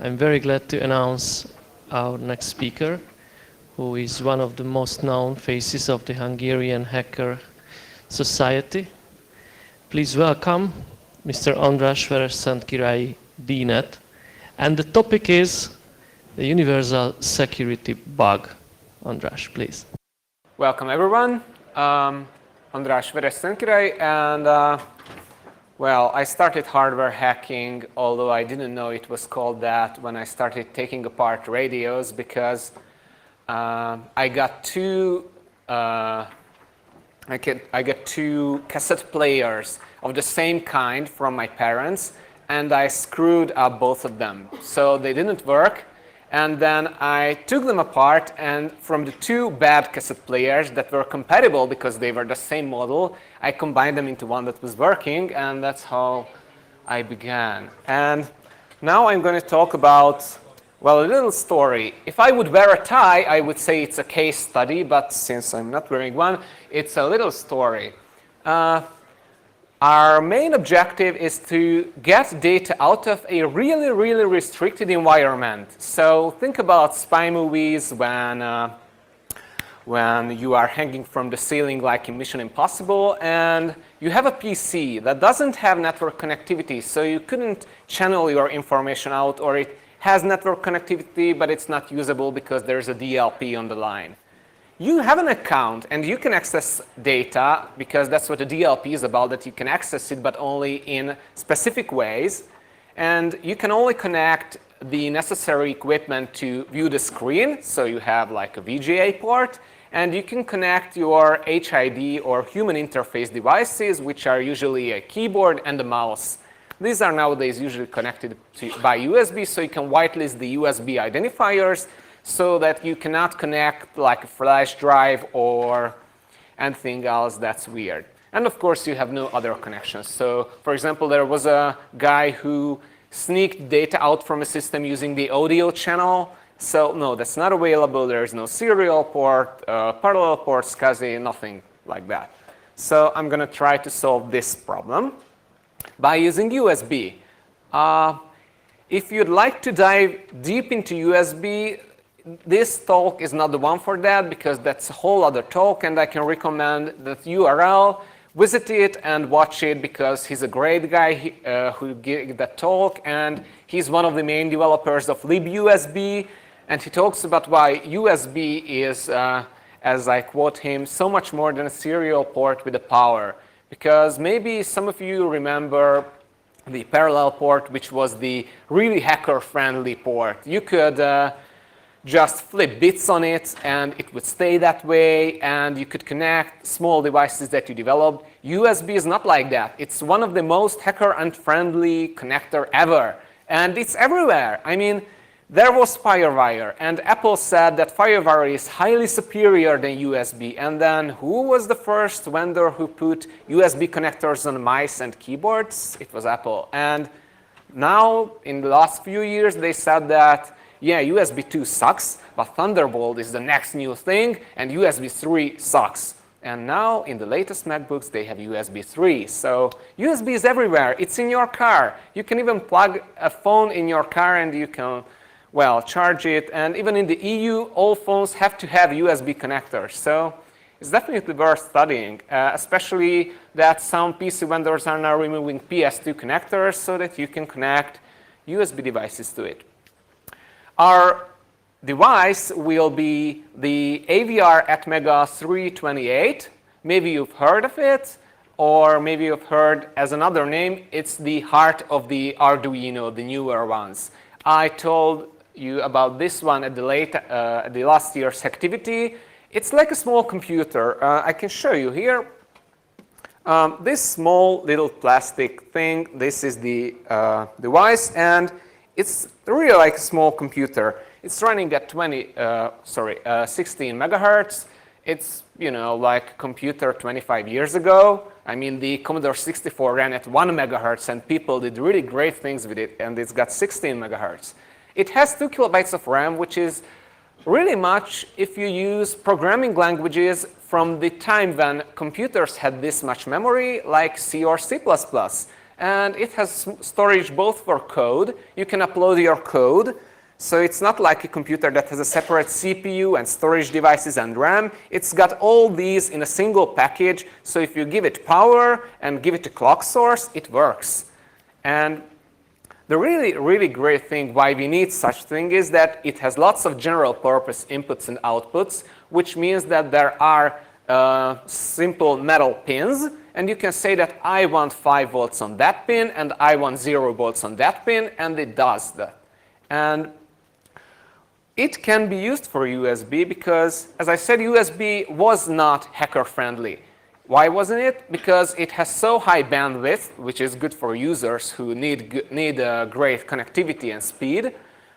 I'm very glad to announce our next speaker, who is one of the most known faces of the Hungarian hacker society. Please welcome Mr. Andras Szentkiralyi, DNet. And the topic is the universal security bug. Andras, please. Welcome everyone. Andras Szentkiralyi, and well, I started hardware hacking, although I didn't know it was called that when I started taking apart radios, because I got two cassette players of the same kind from my parents, and I screwed up both of them. So they didn't work. And then I took them apart, and from the two bad cassette players that were compatible because they were the same model, I combined them into one that was working, and that's how I began. And now I'm going to talk about, well, a little story. If I would wear a tie, I would say it's a case study, but since I'm not wearing one, it's a little story. Our main objective is to get data out of a really, really restricted environment. So think about spy movies when you are hanging from the ceiling like in Mission Impossible, and you have a PC that doesn't have network connectivity, so you couldn't channel your information out, or it has network connectivity, but it's not usable because there's a DLP on the line. You have an account and you can access data, because that's what the DLP is about, that you can access it but only in specific ways, and you can only connect the necessary equipment to view the screen, so you have like a VGA port, and you can connect your HID or human interface devices, which are usually a keyboard and a mouse. These are nowadays usually connected by USB, so you can whitelist the USB identifiers, so that you cannot connect like a flash drive or anything else that's weird. And of course, you have no other connections. So for example, there was a guy who sneaked data out from a system using the audio channel. So no, that's not available. There is no serial port, parallel port, SCSI, nothing like that. So I'm going to try to solve this problem by using USB. If you'd like to dive deep into USB, this talk is not the one for that, because that's a whole other talk, and I can recommend that URL. Visit it and watch it, because he's a great guy who gave that talk, and he's one of the main developers of libUSB, and he talks about why USB is, as I quote him, so much more than a serial port with a power. Because maybe some of you remember the parallel port, which was the really hacker-friendly port. You could just flip bits on it and it would stay that way, and you could connect small devices that you developed. USB is not like that. It's one of the most hacker-unfriendly connector ever, and it's everywhere. I mean, there was FireWire, and Apple said that FireWire is highly superior than USB, and then who was the first vendor who put USB connectors on mice and keyboards? It was Apple. And now, in the last few years, they said that yeah, USB 2 sucks, but Thunderbolt is the next new thing, and USB 3 sucks. And now, in the latest MacBooks, they have USB 3. So USB is everywhere. It's in your car. You can even plug a phone in your car and you can, well, charge it. And even in the EU, all phones have to have USB connectors. So it's definitely worth studying, especially that some PC vendors are now removing PS2 connectors so that you can connect USB devices to it. Our device will be the AVR Atmega 328. Maybe you've heard of it, or maybe you've heard as another name. It's the heart of the Arduino, the newer ones. I told you about this one at the last year's Hacktivity. It's like a small computer. I can show you here. This small little plastic thing, this is the device, and it's really like a small computer. It's running at 16 megahertz. It's, you know, like a computer 25 years ago. I mean, the Commodore 64 ran at 1 megahertz, and people did really great things with it, and it's got 16 megahertz. It has 2 kilobytes of RAM, which is really much if you use programming languages from the time when computers had this much memory, like C or C++. and it has storage both for code. You can upload your code. So it's not like a computer that has a separate CPU and storage devices and RAM. It's got all these in a single package. So if you give it power and give it a clock source, it works. And the really great thing why we need such thing is that it has lots of general purpose inputs and outputs, which means that there are simple metal pins, and you can say that I want 5 volts on that pin and I want 0 volts on that pin, and it does that. And it can be used for USB because, as I said, USB was not hacker friendly. Why wasn't it? Because it has so high bandwidth, which is good for users who need great connectivity and speed,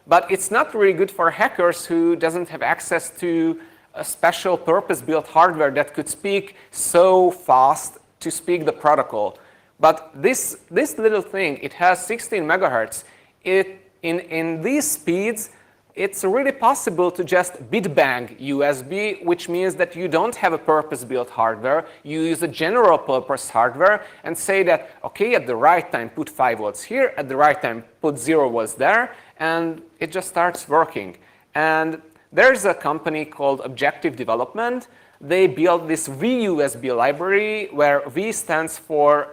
but it's not really good for hackers who doesn't have access to a special purpose-built hardware that could speak so fast to speak the protocol. But this little thing, it has 16 megahertz. In these speeds, it's really possible to just bit bang USB, which means that you don't have a purpose-built hardware. You use a general purpose hardware and say that, okay, at the right time, put 5 volts here, at the right time, put 0 volts there, and it just starts working. And there's a company called Objective Development. They built this VUSB library, where V stands for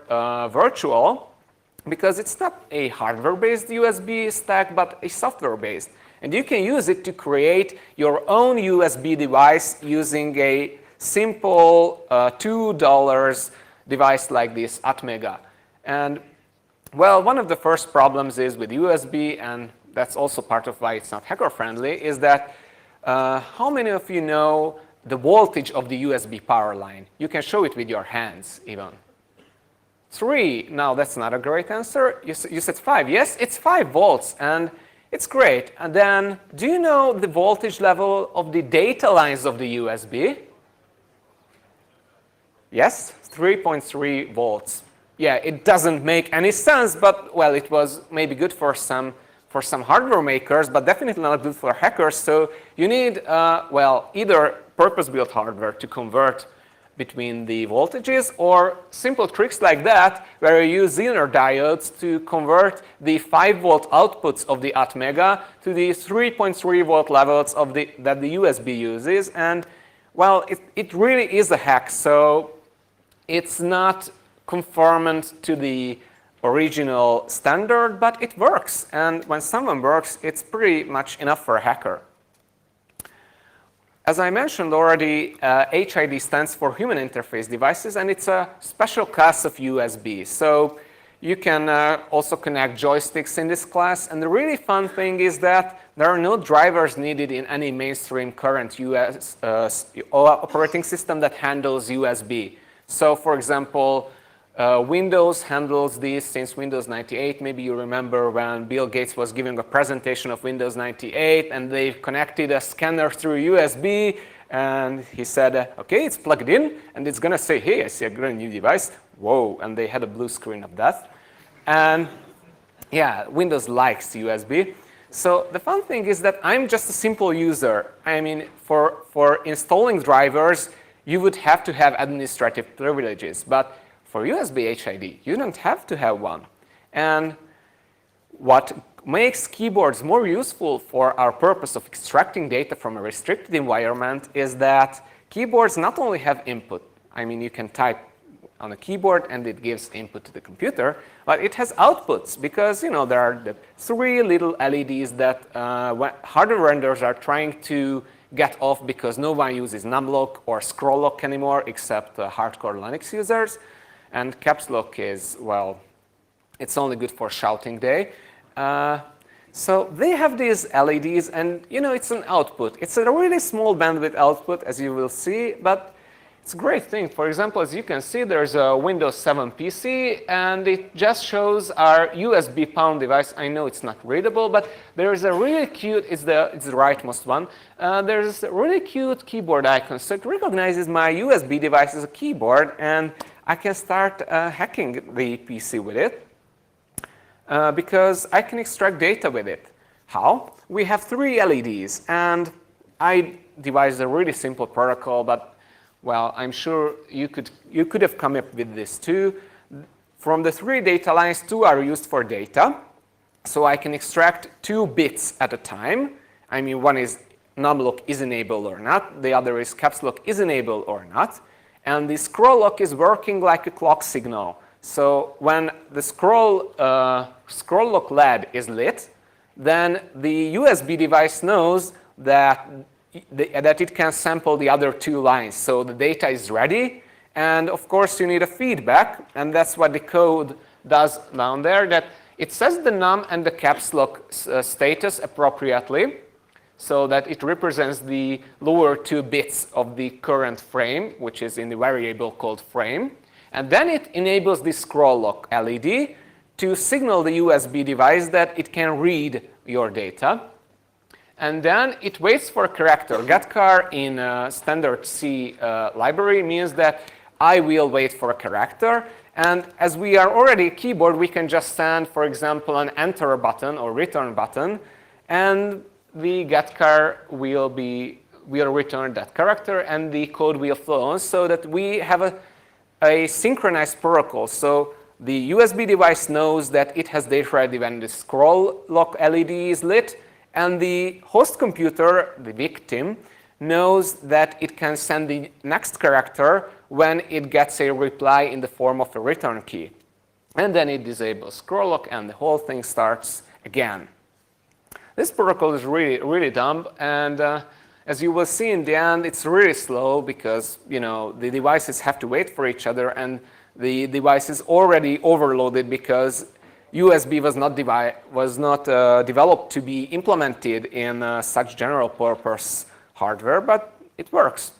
virtual, because it's not a hardware-based USB stack, but a software-based. And you can use it to create your own USB device using a simple $2 device like this, Atmega. And well, one of the first problems is with USB, and that's also part of why it's not hacker-friendly, is that how many of you know the voltage of the USB power line? You can show it with your hands even. 3. Now, that's not a great answer. You said 5. Yes, it's 5 volts. And it's great. And then, do you know the voltage level of the data lines of the USB? Yes, 3.3 volts. Yeah, it doesn't make any sense, but well, it was maybe good for some hardware makers, but definitely not good for hackers. So you need, well, either purpose-built hardware to convert between the voltages, or simple tricks like that, where you use Zener diodes to convert the 5-volt outputs of the Atmega to the 3.3 volt levels of that the USB uses. And well, it really is a hack. So it's not conformant to the original standard, but it works. And when someone works, it's pretty much enough for a hacker. As I mentioned already, HID stands for Human Interface Devices, and it's a special class of USB. So you can also connect joysticks in this class. And the really fun thing is that there are no drivers needed in any mainstream current US operating system that handles USB. So for example, Windows handles these since Windows 98. Maybe you remember when Bill Gates was giving a presentation of Windows 98, and they connected a scanner through USB, and he said, okay, it's plugged in, and it's going to say, hey, I see a great new device. Whoa, and they had a blue screen of that. And yeah, Windows likes USB. So the fun thing is that I'm just a simple user. I mean, for installing drivers, you would have to have administrative privileges. But for USB HID, you don't have to have one. And what makes keyboards more useful for our purpose of extracting data from a restricted environment is that keyboards not only have input. I mean, you can type on a keyboard and it gives input to the computer, but it has outputs because, you know, there are the 3 little LEDs that hardware vendors are trying to get off because no one uses numlock or scroll lock anymore except hardcore Linux users. And caps lock is, well, it's only good for shouting day. So they have these LEDs, and you know, it's an output. It's a really small bandwidth output, as you will see, but it's a great thing. For example, as you can see, there's a Windows 7 PC, and it just shows our USB Palm device. I know it's not readable, but there's a really cute, it's the rightmost one. There's a really cute keyboard icon, so it recognizes my USB device as a keyboard, and I can start hacking the PC with it because I can extract data with it. How? We have 3 LEDs, and I devised a really simple protocol, but well, I'm sure you could have come up with this too. From the 3 data lines, 2 are used for data. So I can extract 2 bits at a time. I mean, one is numlock is enabled or not. The other is caps lock is enabled or not. And the scroll lock is working like a clock signal. So when the scroll lock LED is lit, then the USB device knows that it can sample the other 2 lines. So the data is ready. And of course, you need a feedback. And that's what the code does down there, that it sets the num and the caps lock status appropriately so that it represents the lower 2 bits of the current frame, which is in the variable called frame. And then it enables the scroll lock LED to signal the USB device that it can read your data. And then it waits for a character. GetChar in standard C library means that I will wait for a character. And as we are already a keyboard, we can just send, for example, an enter button or return button. And the Getchar will return that character and the code will flow on, so that we have a synchronized protocol. So the USB device knows that it has data ready when the scroll lock LED is lit, and the host computer, the victim, knows that it can send the next character when it gets a reply in the form of a return key. And then it disables scroll lock and the whole thing starts again. This protocol is really dumb, and as you will see in the end, it's really slow because the devices have to wait for each other, and the device is already overloaded because USB was not developed to be implemented in such general purpose hardware, but it works.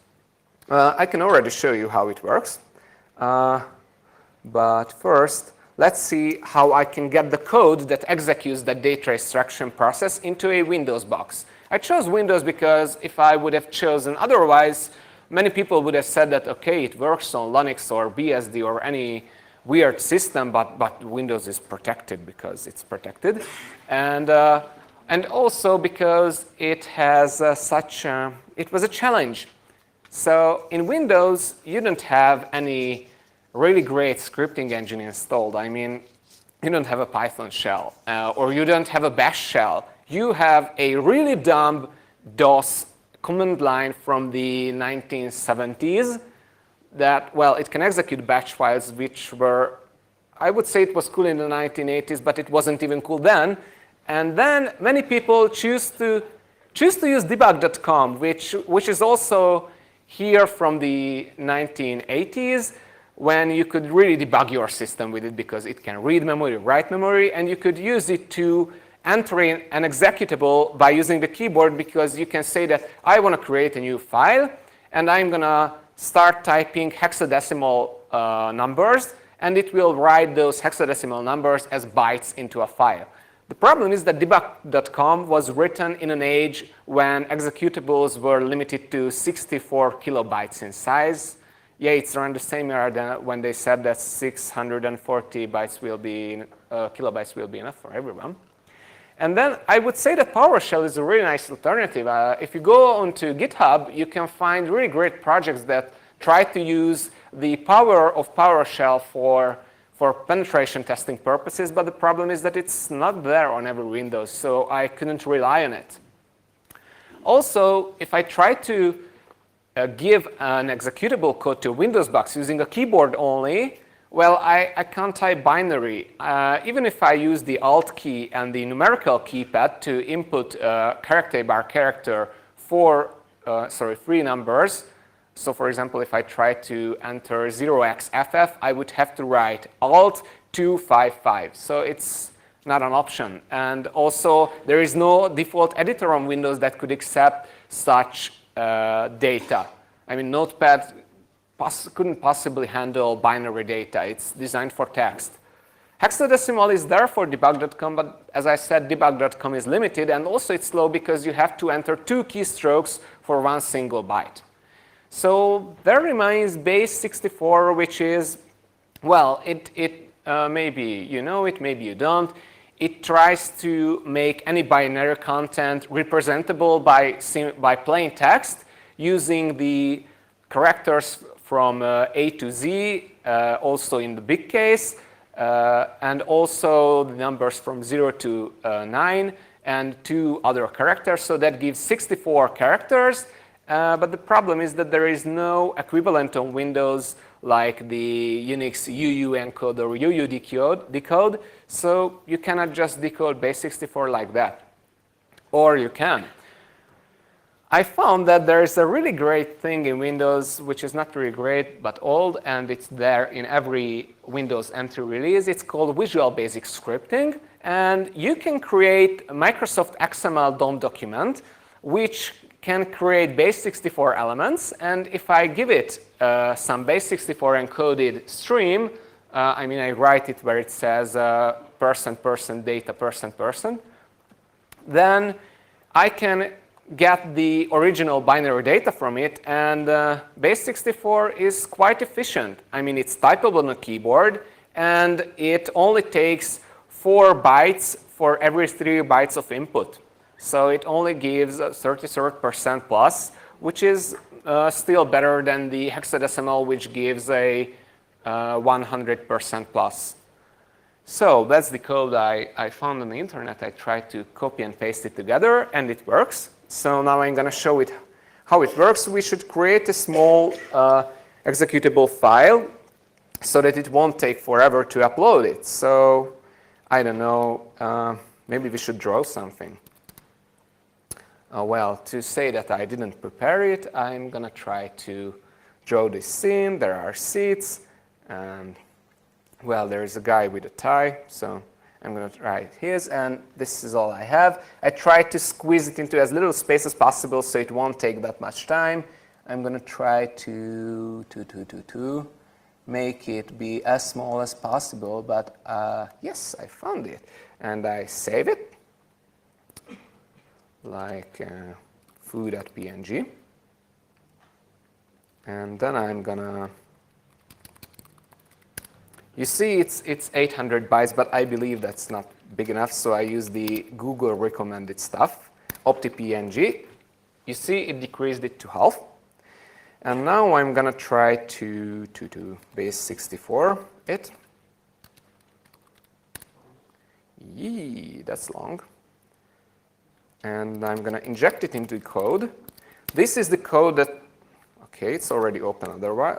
I can already show you how it works. But first, let's see how I can get the code that executes that data extraction process into a Windows box. I chose Windows because if I would have chosen otherwise, many people would have said that, okay, it works on Linux or BSD or any weird system, but Windows is protected because it's protected. And also because it has it was a challenge. So in Windows, you don't have any really great scripting engine installed. I mean, you don't have a Python shell, or you don't have a Bash shell. You have a really dumb DOS command line from the 1970s that, well, it can execute batch files, which were, I would say it was cool in the 1980s, but it wasn't even cool then. And then many people choose to use debug.com, which is also here from the 1980s, when you could really debug your system with it because it can read memory, write memory, and you could use it to enter in an executable by using the keyboard, because you can say that I want to create a new file, and I'm going to start typing hexadecimal numbers, and it will write those hexadecimal numbers as bytes into a file. The problem is that debug.com was written in an age when executables were limited to 64 kilobytes in size. Yeah, it's around the same era than when they said that 640 bytes kilobytes will be enough for everyone. And then I would say that PowerShell is a really nice alternative. If you go onto GitHub, you can find really great projects that try to use the power of PowerShell for penetration testing purposes, but the problem is that it's not there on every Windows, so I couldn't rely on it. Also, if I try to give an executable code to a Windows box using a keyboard only, well, I can't type binary. Even if I use the Alt key and the numerical keypad to input character by character for 3 numbers. So for example, if I try to enter 0xFF, I would have to write Alt 255. So it's not an option. And also, there is no default editor on Windows that could accept such data. I mean, Notepad couldn't possibly handle binary data. It's designed for text. Hexadecimal is there for debug.com, but as I said, debug.com is limited, and also it's slow because you have to enter 2 keystrokes for 1 single byte. So there remains base64, which is, well, maybe you know it, maybe you don't. It tries to make any binary content representable by plain text using the characters from A to Z, also in the big case, and also the numbers from 0 to 9, and 2 other characters. So that gives 64 characters. But the problem is that there is no equivalent on Windows like the Unix UU encode or UU decode. So you cannot just decode base64 like that. Or you can. I found that there is a really great thing in Windows, which is not really great, but old, and it's there in every Windows entry release. It's called Visual Basic Scripting. And you can create a Microsoft XML DOM document, which can create base64 elements. And if I give it some base64 encoded stream, I mean, I write it where it says %, data, %, then I can get the original binary data from it, and base64 is quite efficient. I mean, it's typable on a keyboard, and it only takes 4 bytes for every 3 bytes of input. So it only gives 33% plus, which is still better than the hexadecimal, which gives a 100% plus. So that's the code I found on the internet. I tried to copy and paste it together, and it works. So now I'm going to show it how it works. We should create a small executable file so that it won't take forever to upload it. So I don't know, maybe we should draw something. Well, to say that I didn't prepare it, I'm going to try to draw this scene. There are seats, and well, there's a guy with a tie, so I'm going to write his, and this is all I have. I tried to squeeze it into as little space as possible so it won't take that much time. I'm going to try to make it be as small as possible, but yes, I found it. And I save it, like food.png. And then I'm going to you see, it's 800 bytes, but I believe that's not big enough, so I use the Google recommended stuff, OptiPNG. You see, it decreased it to half. And now I'm going to try to base64 it. Yee, that's long. And I'm going to inject it into code. This is the code that, okay, it's already open otherwise.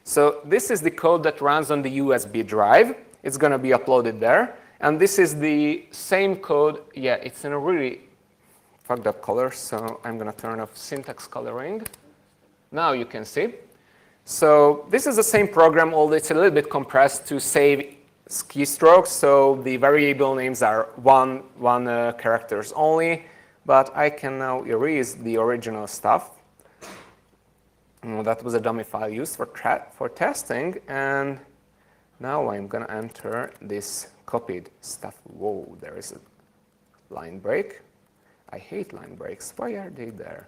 So this is the code that runs on the USB drive. It's going to be uploaded there. And this is the same code. Yeah, it's in a really fucked up color, so I'm going to turn off syntax coloring. Now you can see. So this is the same program, although it's a little bit compressed to save keystrokes. So the variable names are one characters only. But I can now erase the original stuff. That was a dummy file used for testing, and now I'm going to enter this copied stuff. Whoa, there is a line break. I hate line breaks. Why are they there?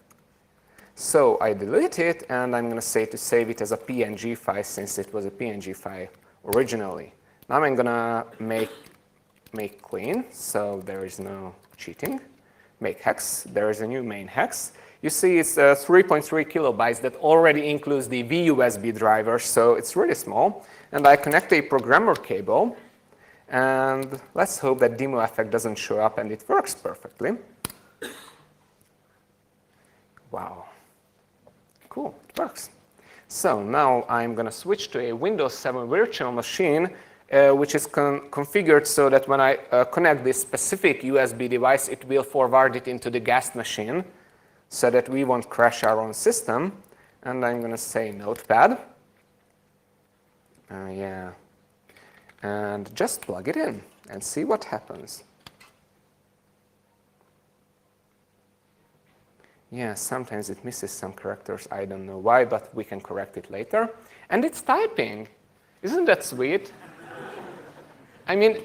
So I delete it, and I'm going to say to save it as a PNG file since it was a PNG file originally. Now I'm going to make clean, so there is no cheating. Make hex. There is a new main hex. You see it's 3.3 kilobytes that already includes the VUSB driver, so it's really small. And I connect a programmer cable, and let's hope that demo effect doesn't show up and it works perfectly. Wow. Cool, it works. So now I'm going to switch to a Windows 7 virtual machine, which is configured so that when I connect this specific USB device, it will forward it into the guest machine, so that we won't crash our own system. And I'm going to say Notepad. Yeah. And just plug it in and see what happens. Yeah, sometimes it misses some characters. I don't know why, but we can correct it later. And it's typing. Isn't that sweet? I mean,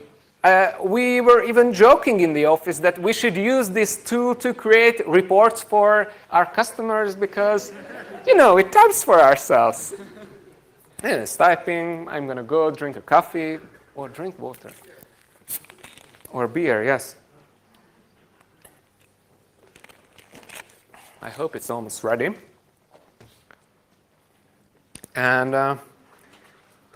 we were even joking in the office that we should use this tool to create reports for our customers because, you know, it types for ourselves. And it's typing. I'm going to go drink a coffee or drink water. Or beer, yes. I hope it's almost ready. And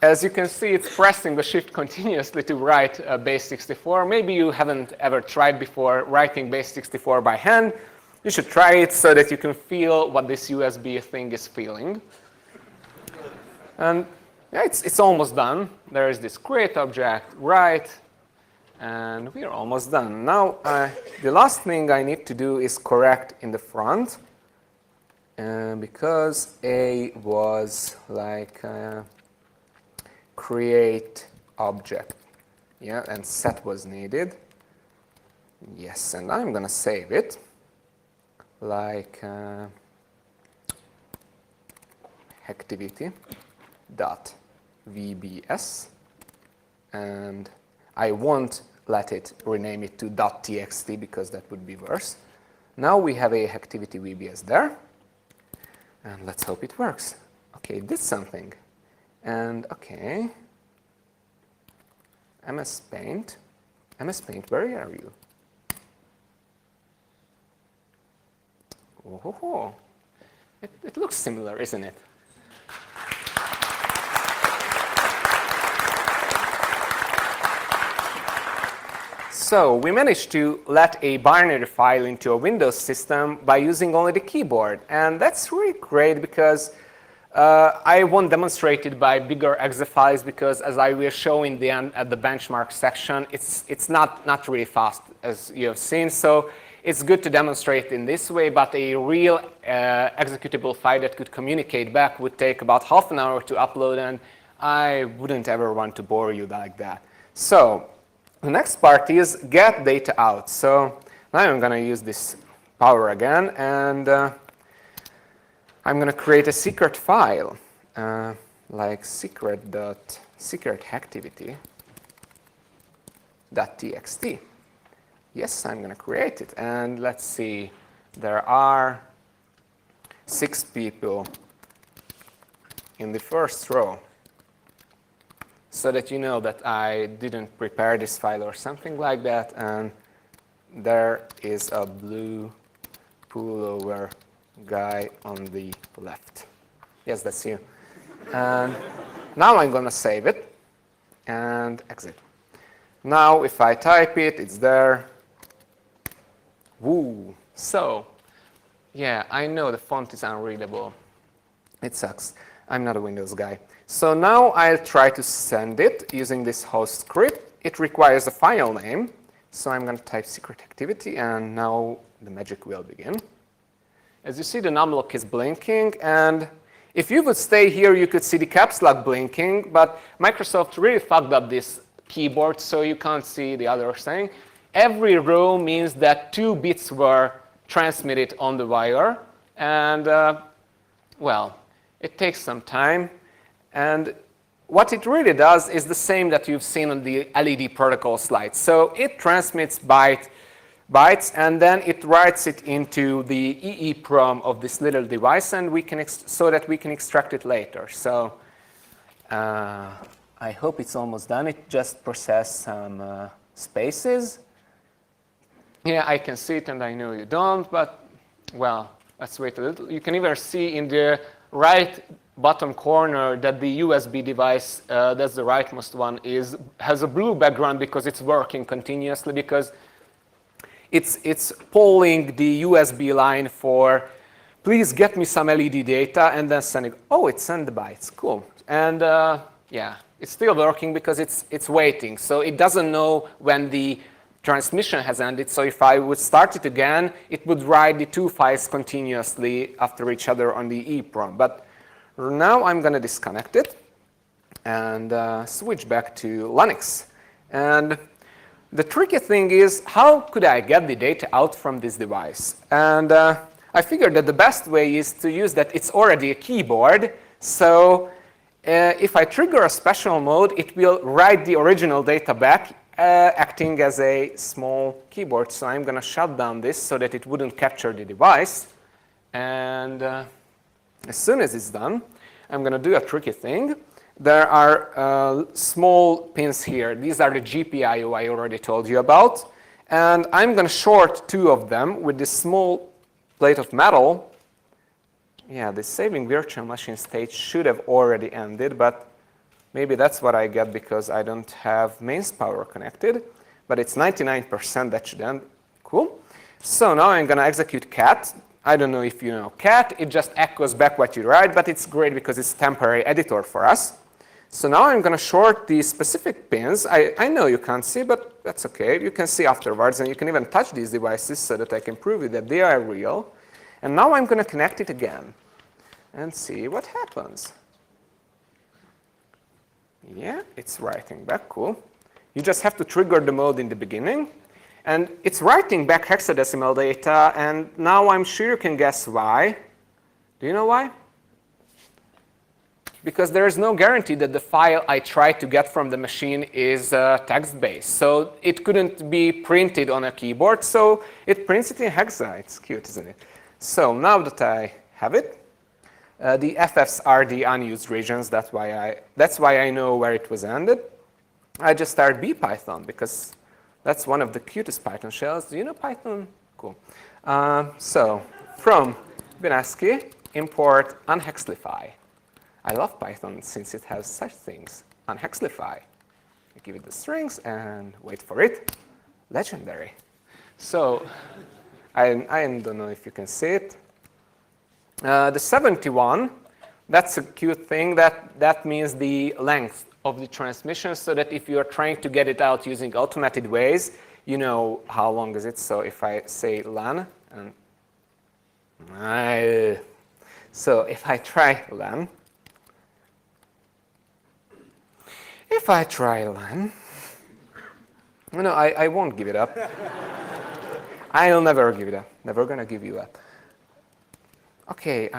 as you can see, it's pressing the shift continuously to write base64. Maybe you haven't ever tried before writing base64 by hand. You should try it so that you can feel what this USB thing is feeling. And yeah, it's almost done. There is this create object, write, and we're almost done. Now, the last thing I need to do is correct in the front. Because A was like create object, yeah, and set was needed. Yes, and I'm going to save it like Hacktivity.vbs, and I won't let it rename it to .txt because that would be worse. Now we have a Hacktivity VBS there, and let's hope it works. Okay, it did something. And okay, MS Paint, where are you? Oh, it looks similar, isn't it? So we managed to let a binary file into a Windows system by using only the keyboard. And that's really great because I won't demonstrate it by bigger exe files because, as I will show in the end at the benchmark section, it's not really fast, as you have seen. So it's good to demonstrate in this way, but a real executable file that could communicate back would take about half an hour to upload, and I wouldn't ever want to bore you like that. So the next part is get data out. So now I'm going to use this power again, and I'm going to create a secret file, like secret.hacktivity.txt. Yes, I'm going to create it. And let's see, there are 6 people in the first row, so that you know that I didn't prepare this file or something like that. And there is a blue pullover guy on the left. Yes, that's you. And now I'm going to save it and exit. Now if I type it, it's there. Woo! So, yeah, I know the font is unreadable. It sucks. I'm not a Windows guy. So now I'll try to send it using this host script. It requires a file name. So I'm going to type secret activity, and now the magic will begin. As you see, the numlock is blinking, and if you would stay here, you could see the caps lock blinking, but Microsoft really fucked up this keyboard, so you can't see the other thing. Every row means that 2 bits were transmitted on the wire, and well, it takes some time. And what it really does is the same that you've seen on the LED protocol slide. So it transmits bytes, and then it writes it into the EEPROM of this little device, and we can so that we can extract it later. So I hope it's almost done. It just processed some spaces. Yeah, I can see it, and I know you don't, but well, let's wait a little. You can even see in the right bottom corner that the USB device, that's the rightmost one, has a blue background because it's working continuously, because it's polling the USB line for, please get me some LED data, and then sending, oh, it sent the bytes, cool. And yeah, it's still working because it's waiting. So it doesn't know when the transmission has ended. So if I would start it again, it would write the 2 files continuously after each other on the EEPROM. But now I'm going to disconnect it and switch back to Linux. And the tricky thing is, how could I get the data out from this device? And I figured that the best way is to use that it's already a keyboard. So if I trigger a special mode, it will write the original data back, acting as a small keyboard. So I'm going to shut down this so that it wouldn't capture the device. And as soon as it's done, I'm going to do a tricky thing. There are small pins here. These are the GPIO I already told you about. And I'm going to short 2 of them with this small plate of metal. Yeah, the saving virtual machine stage should have already ended, but Maybe that's what I get because I don't have mains power connected, but it's 99%, that should end. Cool. So now I'm going to execute cat. I don't know if you know cat. It just echoes back what you write, but it's great because it's a temporary editor for us. So now I'm going to short these specific pins. I know you can't see, but that's OK. You can see afterwards, and you can even touch these devices so that I can prove it that they are real. And now I'm going to connect it again and see what happens. Yeah, it's writing back. Cool. You just have to trigger the mode in the beginning. And it's writing back hexadecimal data. And now I'm sure you can guess why. Do you know why? Because there is no guarantee that the file I tried to get from the machine is text-based. So it couldn't be printed on a keyboard. So it prints it in hexa. It's cute, isn't it? So now that I have it, the FFs are the unused regions. That's why I know where it was ended. I just start bpython because that's one of the cutest Python shells. Do you know Python? Cool. So from binasky, import unhexlify. I love Python since it has such things. Unhexlify. I give it the strings and wait for it. Legendary. So I don't know if you can see it. The 71, that's a cute thing. That means the length of the transmission, so that if you're trying to get it out using automated ways, you know how long is it. So if I say len, so if I try len, no, I won't give it up. I'll never give it up. Never gonna give you up. Okay.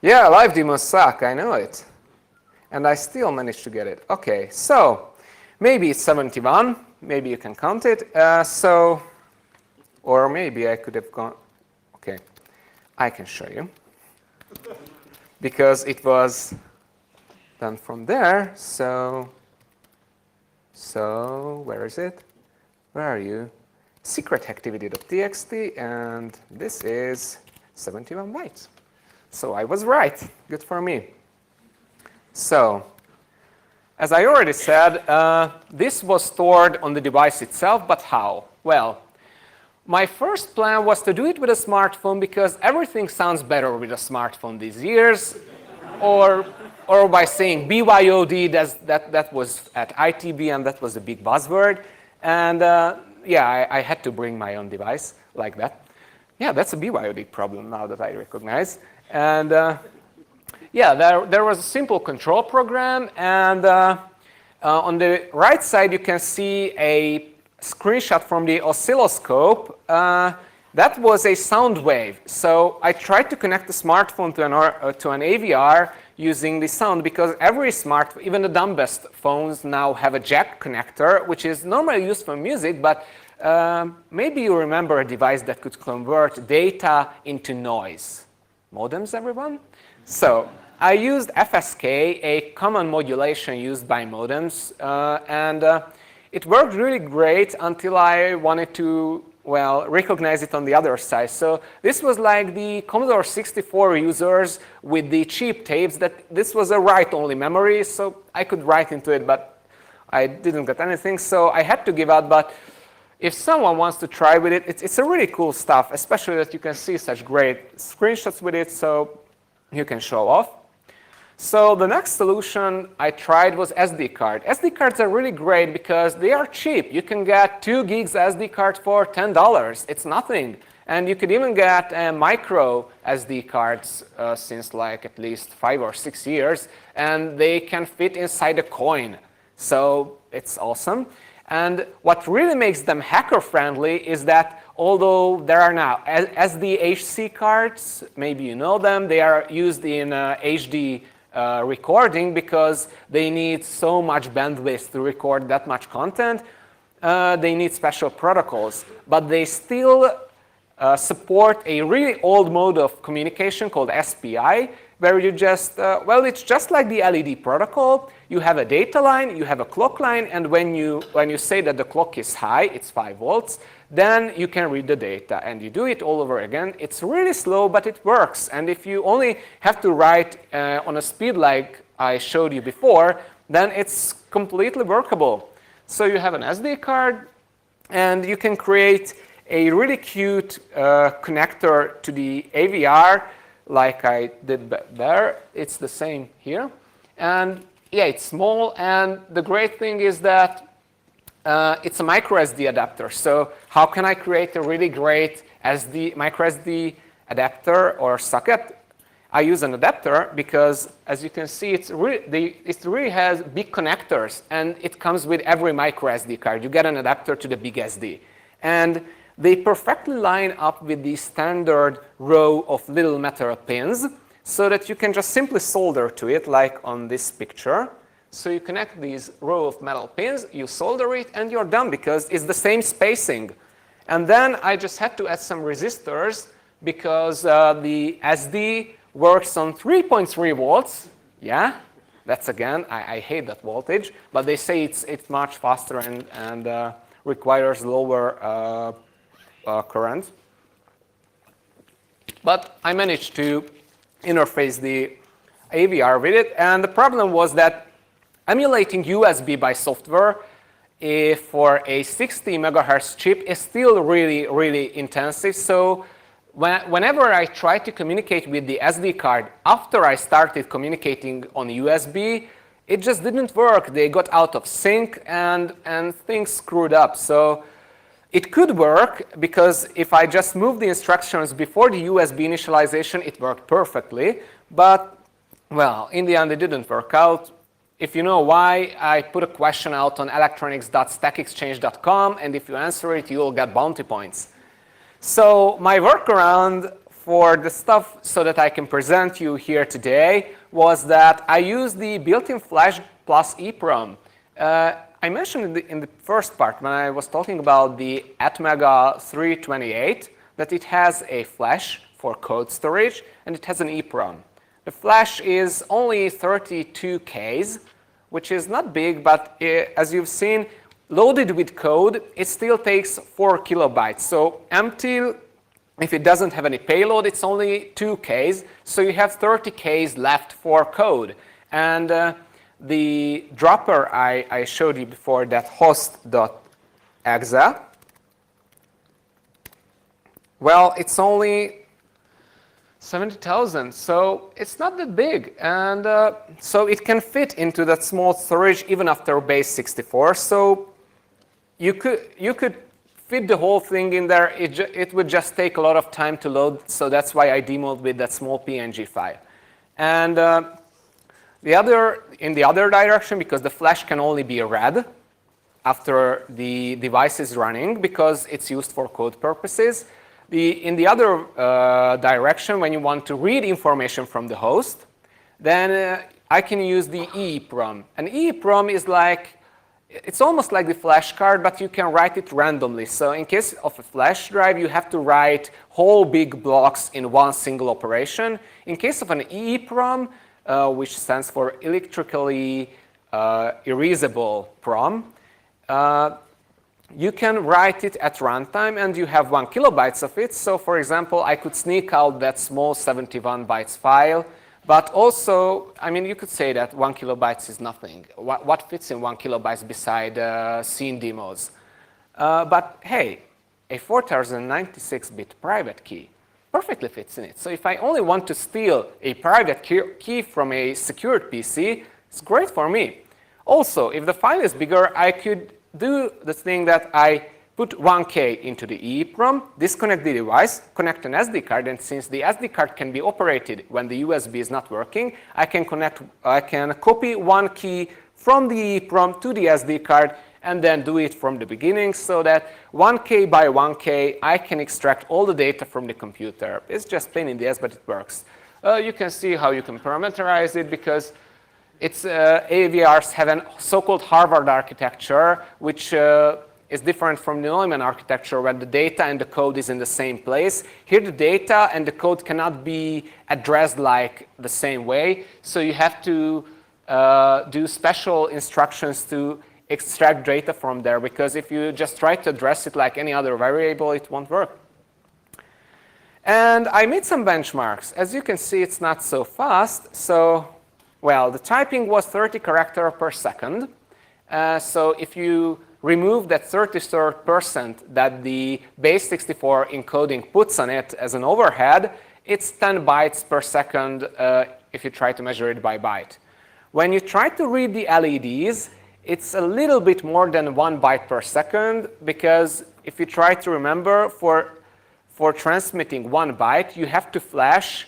Yeah, live demos suck. I know it. And I still managed to get it. Okay, so maybe it's 71. Maybe you can count it. Or maybe I could have gone. Okay, I can show you. Because it was done from there. So where is it? Where are you? Secret hacktivity.txt, and this is 71 bytes. So I was right. Good for me. So as I already said, this was stored on the device itself, but how? Well, my first plan was to do it with a smartphone because everything sounds better with a smartphone these years, or by saying BYOD, that was at ITB, and that was a big buzzword. And yeah, I had to bring my own device like that. Yeah, that's a BYOD problem now that I recognize. And yeah, there was a simple control program, and on the right side you can see a screenshot from the oscilloscope. That was a sound wave. So I tried to connect the smartphone to an AVR using the sound, because every smartphone, even the dumbest phones, now have a jack connector, which is normally used for music, but maybe you remember a device that could convert data into noise. Modems, everyone? So I used FSK, a common modulation used by modems, and it worked really great until I wanted to, well, recognize it on the other side. So this was like the Commodore 64 users with the cheap tapes. That this was a write-only memory, so I could write into it, but I didn't get anything, so I had to give out. But if someone wants to try with it, it's a really cool stuff, especially that you can see such great screenshots with it, so you can show off. So the next solution I tried was SD card. SD cards are really great because they are cheap. You can get 2 gigs SD card for $10. It's nothing. And you could even get micro SD cards since like at least 5 or 6 years, and they can fit inside a coin. So it's awesome. And what really makes them hacker-friendly is that although there are now SDHC cards, maybe you know them, they are used in HD recording because they need so much bandwidth to record that much content. They need special protocols, but they still support a really old mode of communication called SPI, where you just, well, it's just like the LED protocol. You have a data line, you have a clock line, and when you say that the clock is high, it's 5 volts, then you can read the data, and you do it all over again. It's really slow, but it works. And if you only have to write on a speed like I showed you before, then it's completely workable. So you have an SD card, and you can create a really cute connector to the AVR, like I did there. It's the same here. And yeah, it's small, and the great thing is that it's a micro SD adapter. So how can I create a really great micro SD adapter or socket? I use an adapter because, as you can see, it really has big connectors, and it comes with every micro SD card. You get an adapter to the big SD. And they perfectly line up with the standard row of little metal pins so that you can just simply solder to it, like on this picture. So you connect these row of metal pins, you solder it, and you're done because it's the same spacing. And then I just had to add some resistors because the SD works on 3.3 volts. Yeah, that's again, I hate that voltage, but they say it's much faster and requires lower current. But I managed to interface the AVR with it, and the problem was that emulating USB by software for a 60 megahertz chip is still really, really intensive. So whenever I tried to communicate with the SD card after I started communicating on USB, it just didn't work. They got out of sync and things screwed up. So it could work because if I just moved the instructions before the USB initialization, it worked perfectly. But, well, in the end, it didn't work out. If you know why, I put a question out on electronics.stackexchange.com, and if you answer it, you'll get bounty points. So my workaround for the stuff so that I can present you here today was that I used the built-in flash plus EEPROM. I mentioned in the first part when I was talking about the Atmega 328 that it has a flash for code storage and it has an EEPROM. The flash is only 32 Ks, which is not big, but as you've seen, loaded with code, it still takes 4 kilobytes. So empty, if it doesn't have any payload, it's only 2 Ks. So you have 30 Ks left for code. And the dropper I showed you before, that host.exe, well, it's only 70,000, so it's not that big. And so it can fit into that small storage even after base 64. So you could fit the whole thing in there. It would just take a lot of time to load, so that's why I demoed with that small PNG file. And in the other direction, because the flash can only be read after the device is running because it's used for code purposes. In the other direction, when you want to read information from the host, then I can use the EEPROM. And EEPROM is like, it's almost like the flash card, but you can write it randomly. So in case of a flash drive, you have to write whole big blocks in one single operation. In case of an EEPROM, which stands for electrically erasable PROM, you can write it at runtime, and you have 1 kilobytes of it. So for example, I could sneak out that small 71 bytes file. But also, I mean, you could say that 1 kilobytes is nothing. What fits in 1 kilobytes beside scene demos? But hey, a 4096-bit private key perfectly fits in it. So if I only want to steal a private key from a secured PC, it's great for me. Also, if the file is bigger, I could do the thing that I put 1K into the EEPROM, disconnect the device, connect an SD card, and since the SD card can be operated when the USB is not working, I can copy 1 key from the EEPROM to the SD card and then do it from the beginning so that 1K by 1K, I can extract all the data from the computer. It's just pain in the ass, but it works. You can see how you can parameterize it because AVRs have a so-called Harvard architecture, which is different from the Neumann architecture where the data and the code is in the same place. Here the data and the code cannot be addressed like the same way. So you have to do special instructions to extract data from there, because if you just try to address it like any other variable, it won't work. And I made some benchmarks. As you can see, it's not so fast. So, well, the typing was 30 characters per second. So if you remove that 33rd% that the base64 encoding puts on it as an overhead, it's 10 bytes per second if you try to measure it by byte. When you try to read the LEDs, it's a little bit more than 1 byte per second, because if you try to remember, for transmitting 1 byte, you have to flash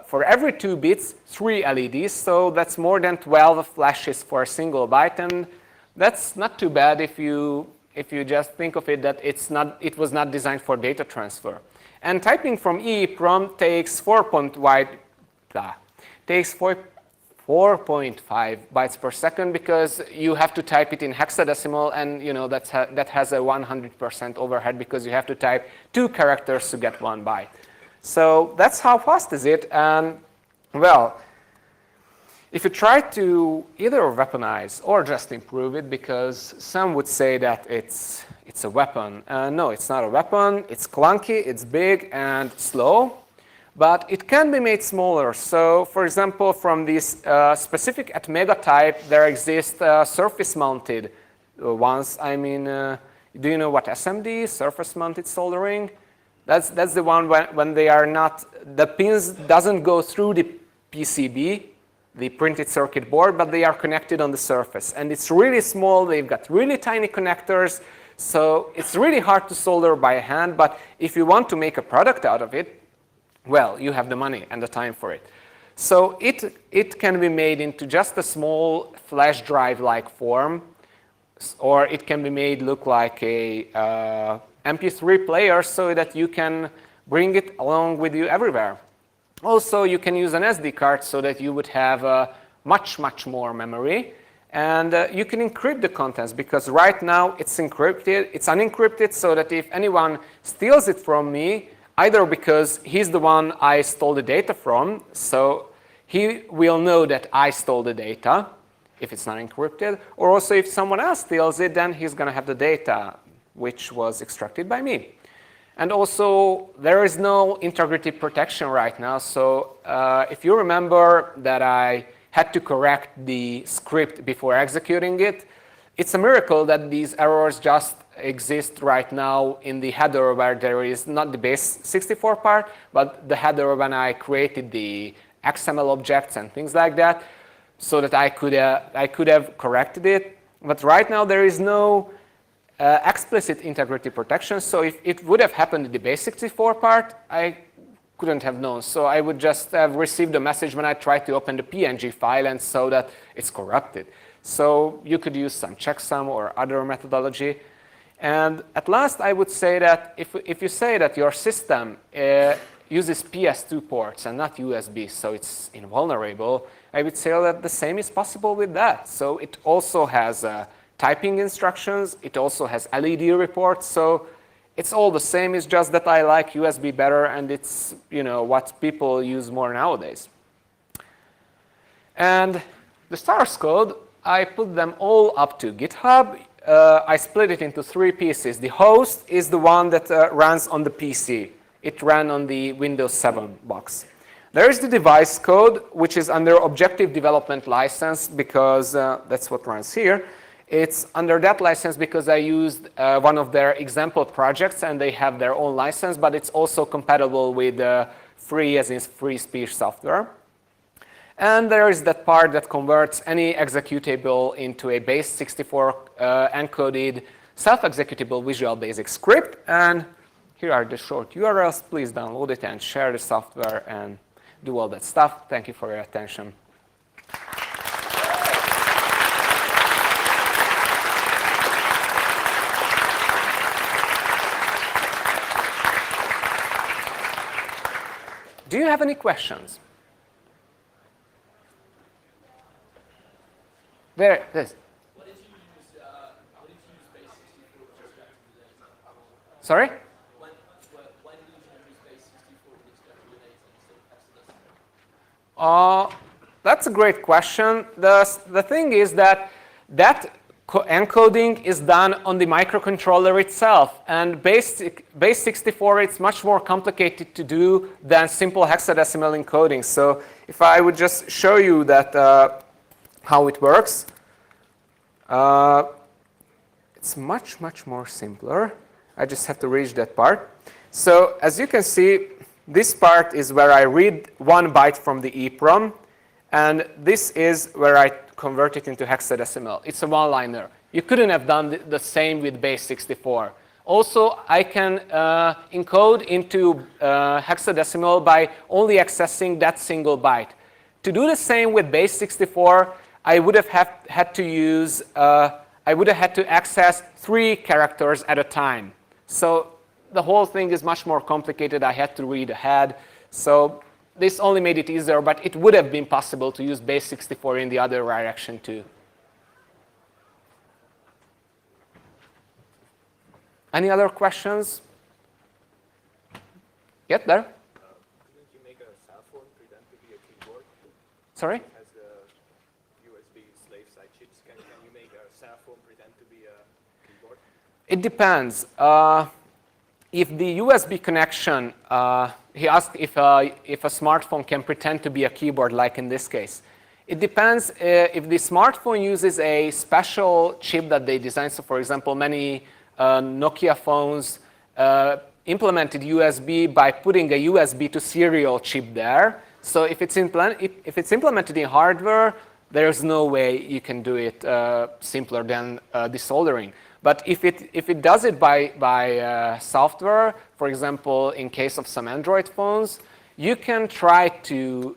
for every 2 bits 3 LEDs, so that's more than 12 flashes for a single byte, and that's not too bad if you just think of it that it was not designed for data transfer. And typing from EEPROM takes 4.5 bytes per second, because you have to type it in hexadecimal, and that has a 100% overhead, because you have to type 2 characters to get 1 byte. So that's how fast is it. And well, if you try to either weaponize or just improve it, because some would say that it's a weapon. No, it's not a weapon. It's clunky, it's big, and slow. But it can be made smaller. So, for example, from this specific at megatype, there exist surface-mounted ones. I mean, do you know what SMD is? Surface-mounted soldering. That's the one when they are not, the pins doesn't go through the PCB, the printed circuit board, but they are connected on the surface. And it's really small. They've got really tiny connectors. So it's really hard to solder by hand. But if you want to make a product out of it, well, you have the money and the time for it. So it can be made into just a small flash drive-like form, or it can be made look like a MP3 player, so that you can bring it along with you everywhere. Also, you can use an SD card so that you would have much, much more memory. And you can encrypt the contents, because right now it's encrypted. It's unencrypted, so that if anyone steals it from me, either because he's the one I stole the data from, so he will know that I stole the data if it's not encrypted, or also if someone else steals it, then he's going to have the data which was extracted by me. And also, there is no integrity protection right now. So if you remember that I had to correct the script before executing it, it's a miracle that these errors just exist right now in the header, where there is not the base64 part, but the header when I created the XML objects and things like that, so that I could have corrected it. But right now there is no explicit integrity protection. So if it would have happened in the base64 part, I couldn't have known. So I would just have received a message when I tried to open the PNG file and saw that it's corrupted. So you could use some checksum or other methodology. And at last, I would say that if you say that your system uses PS2 ports and not USB, so it's invulnerable, I would say that the same is possible with that. So it also has typing instructions. It also has LED reports. So it's all the same. It's just that I like USB better, and it's what people use more nowadays. And the source code, I put them all up to GitHub. I split it into 3 pieces. The host is the one that runs on the PC. It ran on the Windows 7 box. There is the device code, which is under Objective Development License, because that's what runs here. It's under that license because I used one of their example projects, and they have their own license, but it's also compatible with free, as in free speech software. And there is that part that converts any executable into a base64 encoded self-executable Visual Basic script. And here are the short URLs. Please download it and share the software and do all that stuff. Thank you for your attention. Do you have any questions? There, this. What did you use base 64 to Sorry? When do you use base 64 to extrapolate instead of hexadecimal? That's a great question. The thing is that encoding is done on the microcontroller itself, and base 64 it's much more complicated to do than simple hexadecimal encoding. So if I would just show you that how it works, it's much more simpler. I just have to reach that part. So as you can see, this part is where I read 1 byte from the EEPROM, and this is where I convert it into hexadecimal. It's a one-liner. You couldn't have done the same with base 64. Also, I can encode into hexadecimal by only accessing that single byte. To do the same with base 64, I would have had to access 3 characters at a time. So the whole thing is much more complicated. I had to read ahead. So this only made it easier, but it would have been possible to use base 64 in the other direction too. Any other questions? Get there? Couldn't you make a cell phone pretend to be a keyboard? Sorry? As the USB slave side chips, can you make a cell phone pretend to be a keyboard? It depends. If the USB connection, he asked if a smartphone can pretend to be a keyboard, like in this case. It depends if the smartphone uses a special chip that they designed. So for example, many Nokia phones implemented USB by putting a USB to serial chip there. So if it's implemented in hardware, there's no way you can do it simpler than desoldering. But if it does it by software, for example, in case of some Android phones, you can try to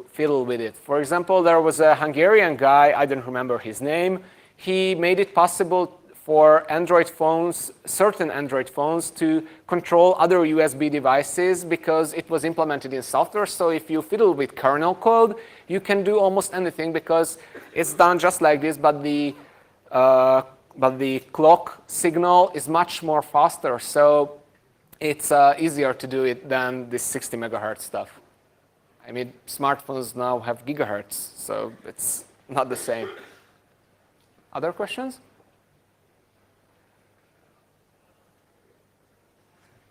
fiddle with it. For example, there was a Hungarian guy, I don't remember his name. He made it possible for Android phones, certain Android phones, to control other USB devices because it was implemented in software. So if you fiddle with kernel code, you can do almost anything because it's done just like this, but the clock signal is much more faster. So it's easier to do it than this 60 megahertz stuff. I mean, smartphones now have gigahertz, so it's not the same. Other questions?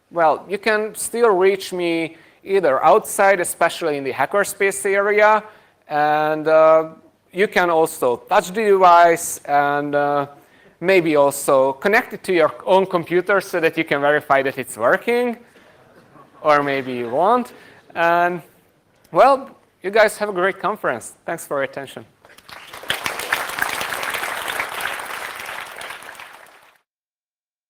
Well, you can still reach me either outside, especially in the hackerspace area, and you can also touch the device and maybe also connect it to your own computer so that you can verify that it's working, or maybe you won't. And well, you guys have a great conference. Thanks for your attention.